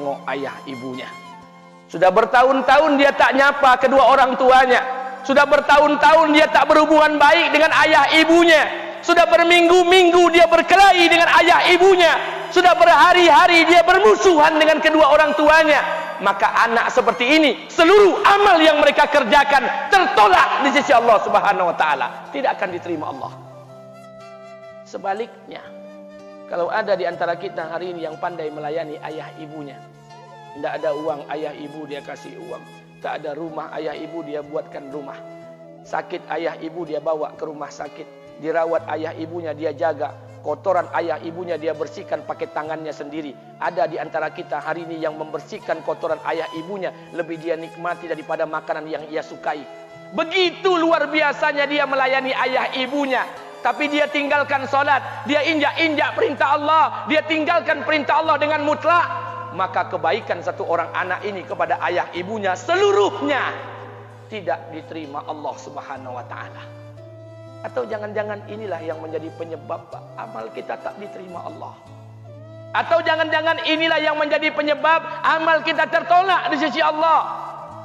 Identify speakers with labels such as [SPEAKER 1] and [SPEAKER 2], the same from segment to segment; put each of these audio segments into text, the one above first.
[SPEAKER 1] tengok ayah ibunya. Sudah bertahun-tahun dia tak nyapa kedua orang tuanya. Sudah bertahun-tahun dia tak berhubungan baik dengan ayah ibunya. Sudah berminggu-minggu dia berkelahi dengan ayah ibunya. Sudah berhari-hari dia bermusuhan dengan kedua orang tuanya. Maka anak seperti ini, seluruh amal yang mereka kerjakan tertolak di sisi Allah Subhanahu wa taala, tidak akan diterima Allah. Sebaliknya, kalau ada di antara kita hari ini yang pandai melayani ayah ibunya, tidak ada uang ayah ibu dia kasih uang, tak ada rumah ayah ibu dia buatkan rumah, sakit ayah ibu dia bawa ke rumah sakit, dirawat ayah ibunya dia jaga, kotoran ayah ibunya dia bersihkan pakai tangannya sendiri. Ada di antara kita hari ini yang membersihkan kotoran ayah ibunya lebih dia nikmati daripada makanan yang ia sukai. Begitu luar biasanya dia melayani ayah ibunya. Tapi dia tinggalkan solat, dia injak-injak perintah Allah, dia tinggalkan perintah Allah dengan mutlak. Maka kebaikan satu orang anak ini kepada ayah ibunya seluruhnya tidak diterima Allah Subhanahu wa taala. Atau jangan-jangan inilah yang menjadi penyebab amal kita tak diterima Allah. Atau jangan-jangan inilah yang menjadi penyebab amal kita tertolak di sisi Allah.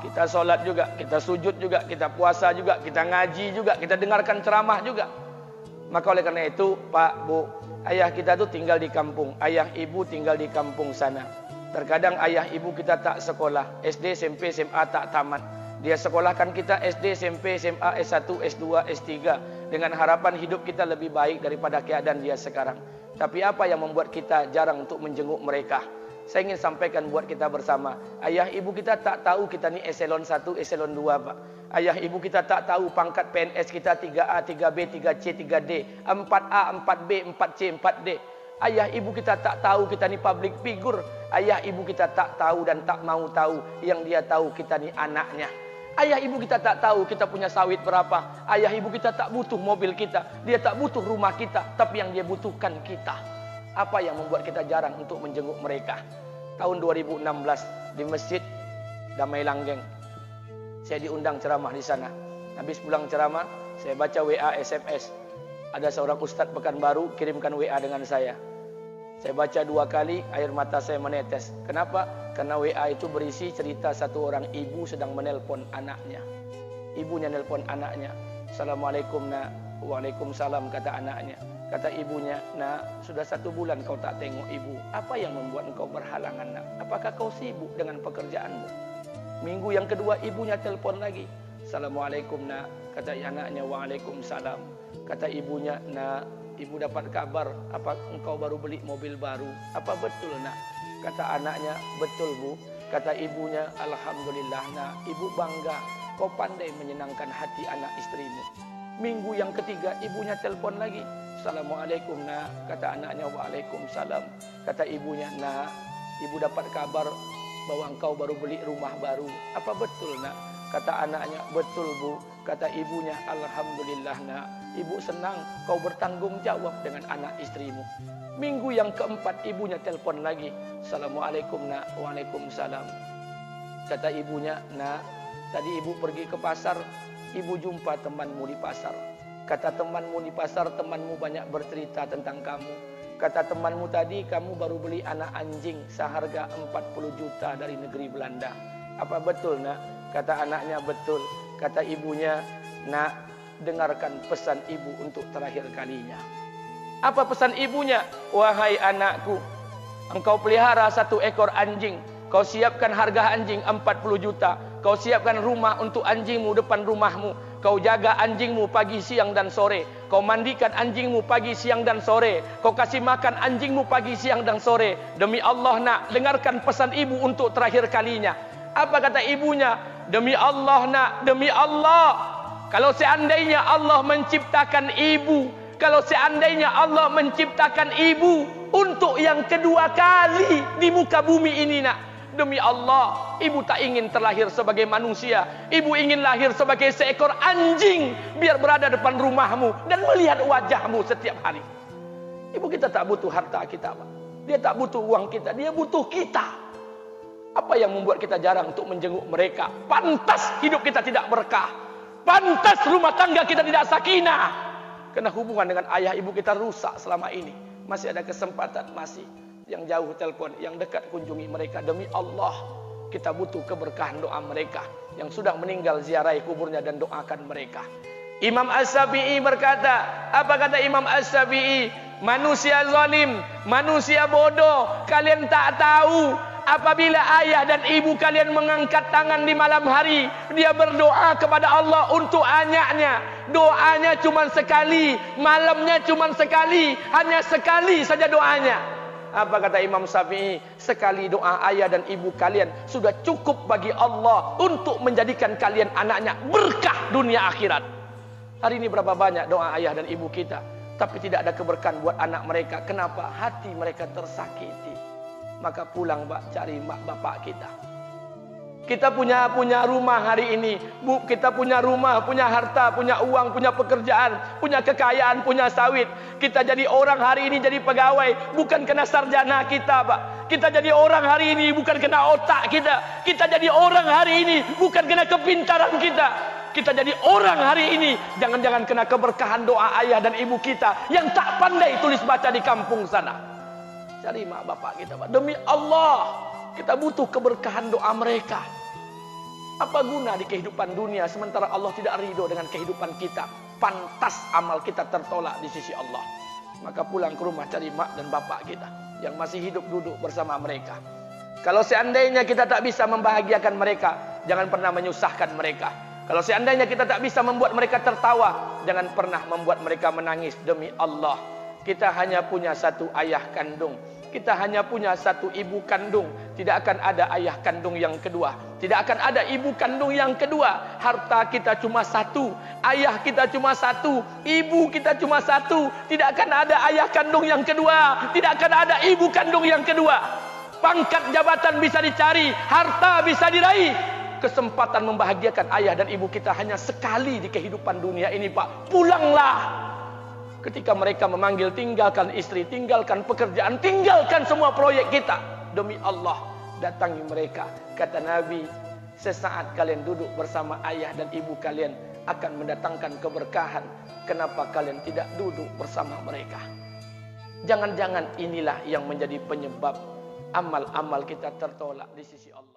[SPEAKER 1] Kita solat juga, kita sujud juga, kita puasa juga, kita ngaji juga, kita dengarkan ceramah juga. Maka oleh karena itu, Pak, Bu, ayah kita tuh tinggal di kampung, ayah ibu tinggal di kampung sana. Terkadang ayah ibu kita tak sekolah, SD, SMP, SMA tak tamat. Dia sekolahkan kita SD, SMP, SMA, S1, S2, S3 dengan harapan hidup kita lebih baik daripada keadaan dia sekarang. Tapi apa yang membuat kita jarang untuk menjenguk mereka? Saya ingin sampaikan buat kita bersama, ayah ibu kita tak tahu kita ni eselon 1, eselon 2, Pak. Ayah ibu kita tak tahu pangkat PNS kita 3A, 3B, 3C, 3D, 4A, 4B, 4C, 4D. Ayah ibu kita tak tahu kita ni public figure. Ayah ibu kita tak tahu dan tak mau tahu. Yang dia tahu kita ni anaknya. Ayah ibu kita tak tahu kita punya sawit berapa. Ayah ibu kita tak butuh mobil kita. Dia tak butuh rumah kita. Tapi yang dia butuhkan kita. Apa yang membuat kita jarang untuk menjenguk mereka? Tahun 2016 di Masjid Damai Langgeng, saya diundang ceramah di sana. Habis pulang ceramah, saya baca WA SMS. Ada seorang ustadz Pekanbaru kirimkan WA dengan saya. Saya baca 2 kali, air mata saya menetes. Kenapa? Karena WA itu berisi cerita satu orang ibu sedang menelpon anaknya. Ibunya nelpon anaknya. Assalamualaikum nak. Waalaikumsalam, kata anaknya. Kata ibunya, nak, sudah 1 bulan kau tak tengok ibu. Apa yang membuat engkau berhalangan, nak? Apakah kau sibuk dengan pekerjaanmu? Minggu yang kedua ibunya telepon lagi. Assalamualaikum nak. Kata anaknya, waalaikumsalam. Kata ibunya, nak, ibu dapat kabar apa engkau baru beli mobil baru. Apa betul nak? Kata anaknya, betul bu. Kata ibunya, alhamdulillah nak, ibu bangga. Kau pandai menyenangkan hati anak istrimu. Minggu yang ketiga ibunya telepon lagi. Assalamualaikum nak. Kata anaknya, waalaikumsalam. Kata ibunya, nak, ibu dapat kabar bahwa engkau baru beli rumah baru. Apa betul nak? Kata anaknya, betul bu. Kata ibunya, alhamdulillah nak, ibu senang kau bertanggung jawab dengan anak istrimu. Minggu yang keempat ibunya telepon lagi. Assalamualaikum nak. Waalaikumsalam. Kata ibunya, nak, tadi ibu pergi ke pasar, ibu jumpa temanmu di pasar. Kata temanmu di pasar, temanmu banyak bercerita tentang kamu. Kata temanmu tadi, kamu baru beli anak anjing seharga 40 juta dari negeri Belanda. Apa betul nak? Kata anaknya, betul. Kata ibunya, nak, dengarkan pesan ibu untuk terakhir kalinya. Apa pesan ibunya? Wahai anakku, engkau pelihara 1 ekor anjing. Kau siapkan harga anjing 40 juta. Kau siapkan rumah untuk anjingmu depan rumahmu. Kau jaga anjingmu pagi, siang dan sore. Kau mandikan anjingmu pagi, siang dan sore. Kau kasih makan anjingmu pagi, siang dan sore. Demi Allah nak, dengarkan pesan ibu untuk terakhir kalinya. Apa kata ibunya? Demi Allah nak, demi Allah. Kalau seandainya Allah menciptakan ibu, kalau seandainya Allah menciptakan ibu untuk yang kedua kali di muka bumi ini nak, demi Allah, ibu tak ingin terlahir sebagai manusia. Ibu ingin lahir sebagai seekor anjing, biar berada depan rumahmu dan melihat wajahmu setiap hari. Ibu kita tak butuh harta kita, Pak. Dia tak butuh uang kita, dia butuh kita. Apa yang membuat kita jarang untuk menjenguk mereka? Pantas hidup kita tidak berkah. Pantas rumah tangga kita tidak sakinah. Karena hubungan dengan ayah ibu kita rusak selama ini. Masih ada kesempatan, masih. Yang jauh telepon, yang dekat kunjungi mereka. Demi Allah, kita butuh keberkahan doa mereka. Yang sudah meninggal, ziarahi kuburnya dan doakan mereka. Imam As-Syafi'i berkata, apa kata Imam As-Syafi'i? Manusia zalim, manusia bodoh, kalian tak tahu apabila ayah dan ibu kalian mengangkat tangan di malam hari, dia berdoa kepada Allah untuk anaknya. Doanya cuma sekali, malamnya cuma sekali, hanya sekali saja doanya. Apa kata Imam Syafi'i? Sekali doa ayah dan ibu kalian sudah cukup bagi Allah untuk menjadikan kalian anaknya berkah dunia akhirat. Hari ini berapa banyak doa ayah dan ibu kita, tapi tidak ada keberkahan buat anak mereka. Kenapa? Hati mereka tersakiti. Maka pulang, Pak, cari mak bapak kita. Kita punya rumah hari ini, Bu, kita punya rumah, punya harta, punya uang, punya pekerjaan, punya kekayaan, punya sawit. Kita jadi orang hari ini jadi pegawai bukan kena sarjana kita, Pak. Kita jadi orang hari ini bukan kena otak kita. Kita jadi orang hari ini bukan kena kepintaran kita. Kita jadi orang hari ini jangan-jangan kena keberkahan doa ayah dan ibu kita yang tak pandai tulis baca di kampung sana. Cari mak bapak kita, Pak. Demi Allah, kita butuh keberkahan doa mereka. Apa guna di kehidupan dunia sementara Allah tidak ridho dengan kehidupan kita? Pantas amal kita tertolak di sisi Allah. Maka pulang ke rumah, cari mak dan bapak kita yang masih hidup, duduk bersama mereka. Kalau seandainya kita tak bisa membahagiakan mereka, jangan pernah menyusahkan mereka. Kalau seandainya kita tak bisa membuat mereka tertawa, jangan pernah membuat mereka menangis. Demi Allah, kita hanya punya satu ayah kandung, kita hanya punya satu ibu kandung. Tidak akan ada ayah kandung yang kedua, tidak akan ada ibu kandung yang kedua. Harta kita cuma satu, ayah kita cuma satu, ibu kita cuma satu. Tidak akan ada ayah kandung yang kedua, tidak akan ada ibu kandung yang kedua. Pangkat jabatan bisa dicari, harta bisa diraih, kesempatan membahagiakan ayah dan ibu kita hanya sekali di kehidupan dunia ini, Pak. Pulanglah. Ketika mereka memanggil, tinggalkan istri, tinggalkan pekerjaan, tinggalkan semua proyek kita. Demi Allah, datangi mereka. Kata Nabi, sesaat kalian duduk bersama ayah dan ibu kalian akan mendatangkan keberkahan. Kenapa kalian tidak duduk bersama mereka? Jangan-jangan inilah yang menjadi penyebab amal-amal kita tertolak di sisi Allah.